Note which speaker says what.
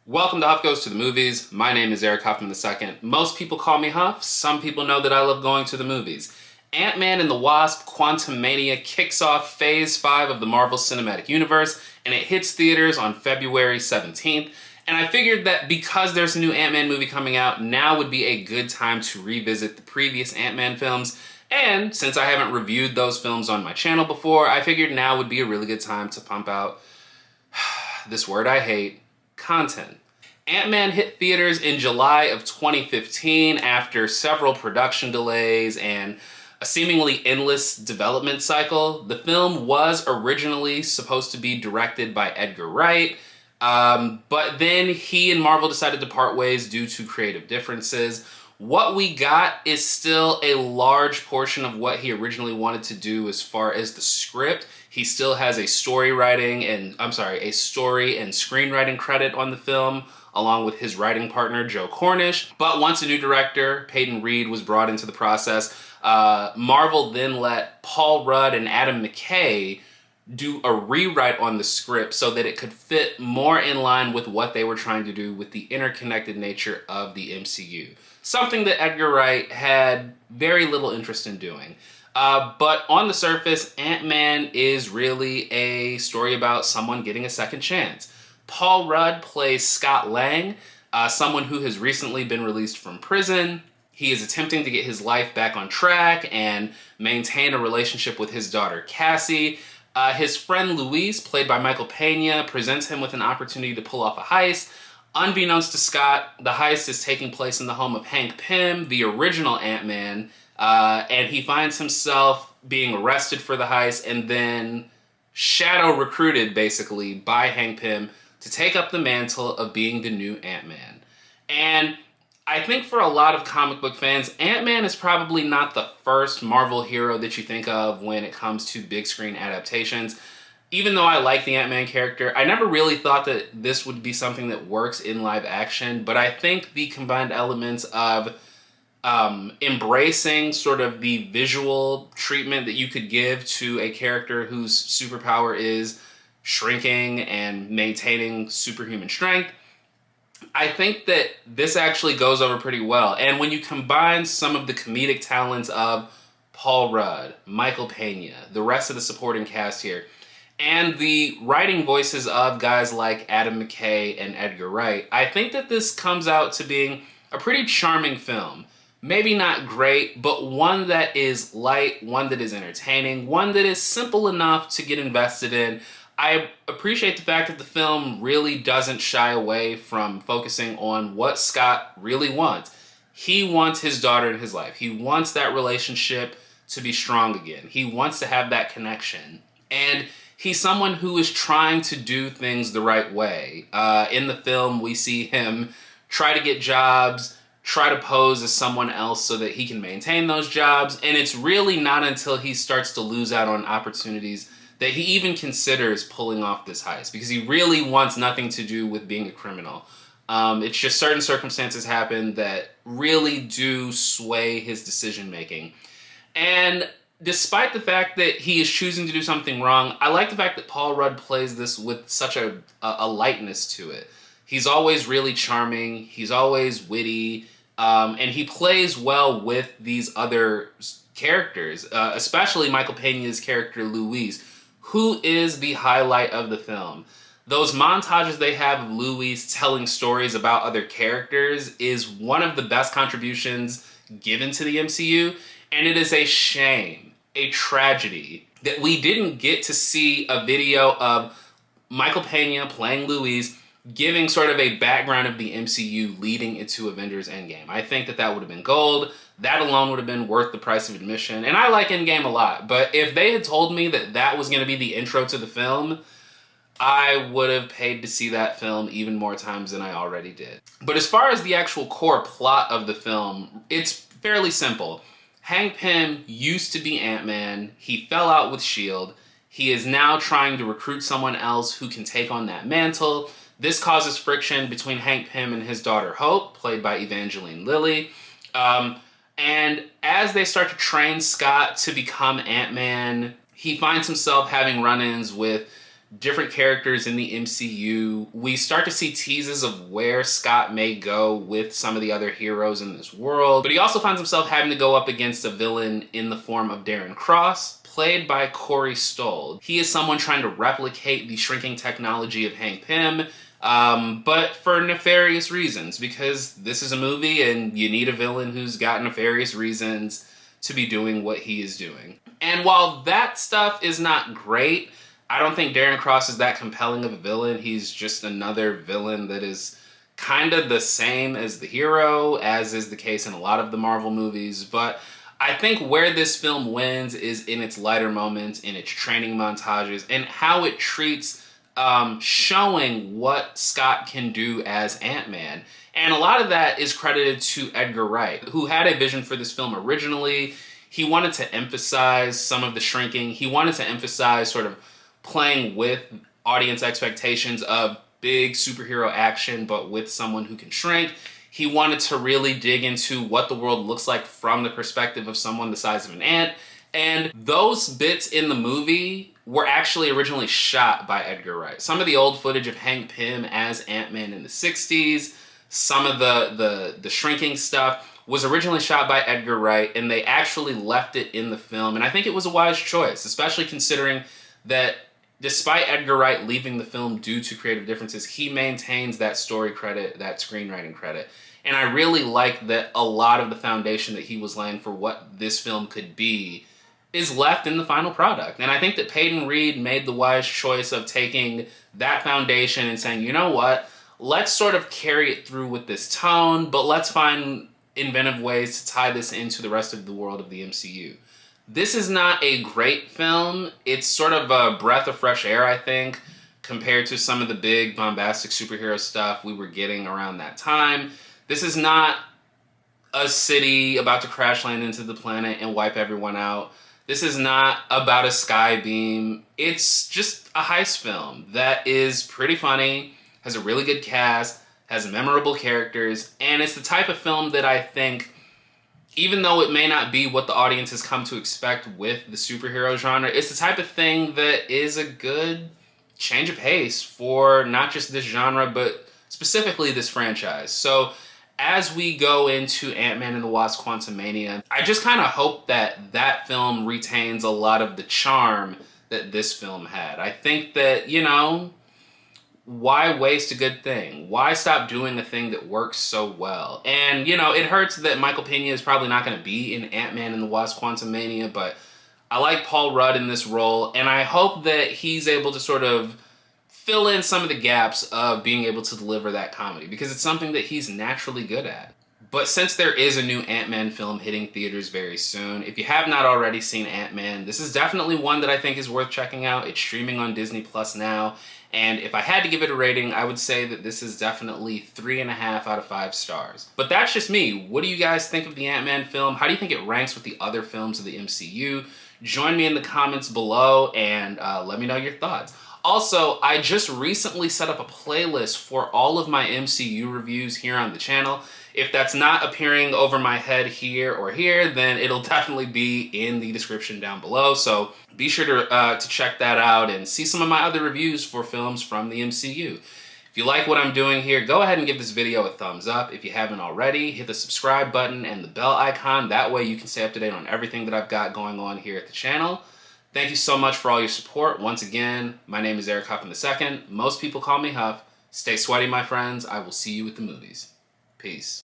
Speaker 1: Welcome to Huff Goes to the Movies. My name is Eric Huffman II. Most people call me Huff. Some people know that I love going to the movies. Ant-Man and the Wasp: Quantumania kicks off Phase 5 of the Marvel Cinematic Universe, and it hits theaters on February 17th. And I figured that because there's a new Ant-Man movie coming out, now would be a good time to revisit the previous Ant-Man films. And since I haven't reviewed those films on my channel before, I figured now would be a really good time to pump out this word I hate, content. Ant-Man hit theaters in July of 2015 after several production delays and a seemingly endless development cycle. The film was originally supposed to be directed by Edgar Wright, but then he and Marvel decided to part ways due to creative differences. What we got is still a large portion of what he originally wanted to do as far as the script. He still has a story and screenwriting credit on the film, along with his writing partner, Joe Cornish. But once a new director, Peyton was brought into the process, Marvel then let Paul Rudd and Adam McKay do a rewrite on the script so that it could fit more in line with what they were trying to do with the interconnected nature of the MCU. Something that Edgar Wright had very little interest in doing. But on the surface, Ant-Man is really a story about someone getting a second chance. Paul Rudd plays Scott Lang, someone who has recently been released from prison. He is attempting to get his life back on track and maintain a relationship with his daughter, Cassie. His friend Luis, played by Michael Peña, presents him with an opportunity to pull off a heist. Unbeknownst to Scott, the heist is taking place in the home of Hank Pym, the original Ant-Man, and he finds himself being arrested for the heist and then shadow recruited, basically, by Hank Pym to take up the mantle of being the new Ant-Man. And I think for a lot of comic book fans, Ant-Man is probably not the first Marvel hero that you think of when it comes to big screen adaptations. Even though I like the Ant-Man character, I never really thought that this would be something that works in live action, but I think the combined elements of embracing sort of the visual treatment that you could give to a character whose superpower is shrinking and maintaining superhuman strength, I think that this actually goes over pretty well. And when you combine some of the comedic talents of Paul Rudd, Michael Peña, the rest of the supporting cast here, and the writing voices of guys like Adam McKay and Edgar Wright, I think that this comes out to being a pretty charming film. Maybe not great, but one that is light, one that is entertaining, one that is simple enough to get invested in. I appreciate the fact that the film really doesn't shy away from focusing on what Scott really wants. He wants his daughter in his life. He wants that relationship to be strong again. He wants to have that connection. And he's someone who is trying to do things the right way. In the film, we see him try to get jobs, try to pose as someone else so that he can maintain those jobs. And it's really not until he starts to lose out on opportunities that he even considers pulling off this heist, because he really wants nothing to do with being a criminal. It's just certain circumstances happen that really do sway his decision making. And despite the fact that he is choosing to do something wrong, I like the fact that Paul Rudd plays this with such a lightness to it. He's always really charming, he's always witty, and he plays well with these other characters, especially Michael Peña's character Luis, who is the highlight of the film. Those montages they have of Luis telling stories about other characters is one of the best contributions given to the MCU, and it is a shame, a tragedy, that we didn't get to see a video of Michael Peña playing Luis giving sort of a background of the MCU leading into Avengers Endgame. I think that would have been gold. That alone would have been worth the price of admission. And I like Endgame a lot, but if they had told me that was going to be the intro to the film, I would have paid to see that film even more times than I already did. But as far as the actual core plot of the film, it's fairly simple. Hank Pym used to be Ant-Man. He fell out with S.H.I.E.L.D. He is now trying to recruit someone else who can take on that mantle. This causes friction between Hank Pym and his daughter Hope, played by Evangeline Lilly. And as they start to train Scott to become Ant-Man, he finds himself having run-ins with different characters in the MCU. We start to see teases of where Scott may go with some of the other heroes in this world. But he also finds himself having to go up against a villain in the form of Darren Cross, played by Corey Stoll. He is someone trying to replicate the shrinking technology of Hank Pym, but for nefarious reasons, because this is a movie and you need a villain who's got nefarious reasons to be doing what he is doing. And while that stuff is not great, I don't think Darren Cross is that compelling of a villain. He's just another villain that is kind of the same as the hero, as is the case in a lot of the Marvel movies. But I think where this film wins is in its lighter moments, in its training montages, and how it treats showing what Scott can do as Ant-Man. And a lot of that is credited to Edgar Wright, who had a vision for this film originally. He wanted to emphasize some of the shrinking. He wanted to emphasize sort of playing with audience expectations of big superhero action, but with someone who can shrink. He wanted to really dig into what the world looks like from the perspective of someone the size of an ant. And those bits in the movie were actually originally shot by Edgar Wright. Some of the old footage of Hank Pym as Ant-Man in the 60s, some of the shrinking stuff was originally shot by Edgar Wright, and they actually left it in the film. And I think it was a wise choice, especially considering that despite Edgar Wright leaving the film due to creative differences, he maintains that story credit, that screenwriting credit. And I really like that a lot of the foundation that he was laying for what this film could be is left in the final product. And I think that Peyton Reed made the wise choice of taking that foundation and saying, you know what, let's sort of carry it through with this tone, but let's find inventive ways to tie this into the rest of the world of the MCU. This is not a great film. It's sort of a breath of fresh air, I think, compared to some of the big bombastic superhero stuff we were getting around that time. This is not a city about to crash land into the planet and wipe everyone out. This is not about a sky beam. It's just a heist film that is pretty funny, has a really good cast, has memorable characters, and it's the type of film that I think, even though it may not be what the audience has come to expect with the superhero genre, it's the type of thing that is a good change of pace for not just this genre, but specifically this franchise. So as we go into Ant-Man and the Wasp: Quantumania, I just kind of hope that that film retains a lot of the charm that this film had. I think that, you know, why waste a good thing? Why stop doing a thing that works so well? And, you know, it hurts that Michael Peña is probably not going to be in Ant-Man and the Wasp: Quantumania, but I like Paul Rudd in this role, and I hope that he's able to sort of fill in some of the gaps of being able to deliver that comedy, because it's something that he's naturally good at. But since there is a new Ant-Man film hitting theaters very soon, if you have not already seen Ant-Man, this is definitely one that I think is worth checking out. It's streaming on Disney Plus now, and if I had to give it a rating, I would say that this is definitely 3.5 out of 5 stars. But that's just me. What do you guys think of the Ant-Man film? How do you think it ranks with the other films of the MCU? Join me in the comments below and let me know your thoughts. Also, I just recently set up a playlist for all of my MCU reviews here on the channel. If that's not appearing over my head here or here, then it'll definitely be in the description down below. So be sure to check that out and see some of my other reviews for films from the MCU. If you like what I'm doing here, go ahead and give this video a thumbs up. If you haven't already, hit the subscribe button and the bell icon. That way you can stay up to date on everything that I've got going on here at the channel. Thank you so much for all your support. Once again, my name is Eric Huffman II. Most people call me Huff. Stay sweaty, my friends. I will see you at the movies. Peace.